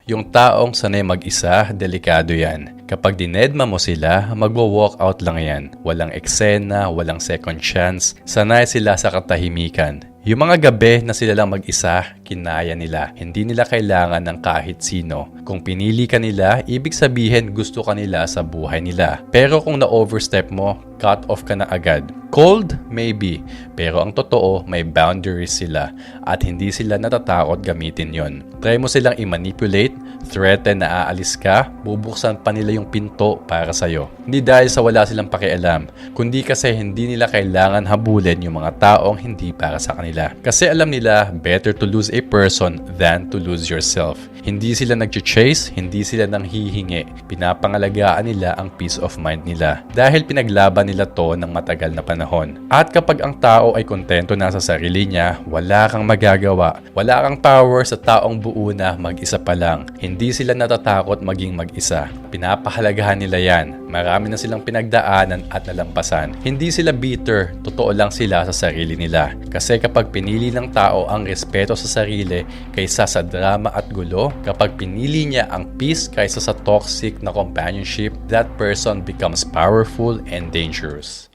Yung taong sanay mag-isa, delikado yan. Kapag dinedma mo sila, magwo-walk out lang yan. Walang eksena, walang second chance. Sanay sila sa katahimikan. Yung mga gabi na sila lang mag-isa, kinaya nila. Hindi nila kailangan ng kahit sino. Kung pinili ka nila, ibig sabihin gusto ka nila sa buhay nila. Pero kung na-overstep mo, cut off ka na agad. Cold? Maybe. Pero ang totoo, may boundaries sila at hindi sila natatakot gamitin yon. Try mo silang i-manipulate, threaten na aalis ka, bubuksan pa nila yung pinto para sa'yo. Hindi dahil sa wala silang pakialam, kundi kasi hindi nila kailangan habulin yung mga taong hindi para sa kanila. Kasi alam nila, better to lose a person than to lose yourself. Hindi sila nag-chase, hindi sila nang hihingi. Pinapangalagaan nila ang peace of mind nila. Dahil pinaglaban nila to ng matagal na panahon. At kapag ang tao ay kontento na sa sarili niya, wala kang magagawa. Wala kang power sa taong buo na mag-isa pa lang. Hindi sila natatakot maging mag-isa. Pinapahalagahan nila yan. Marami na silang pinagdaanan at nalampasan. Hindi sila bitter, totoo lang sila sa sarili nila. Kasi kapag pinili ng tao ang respeto sa sarili kaysa sa drama at gulo, kapag pinili niya ang peace kaysa sa toxic na companionship, that person becomes powerful and dangerous.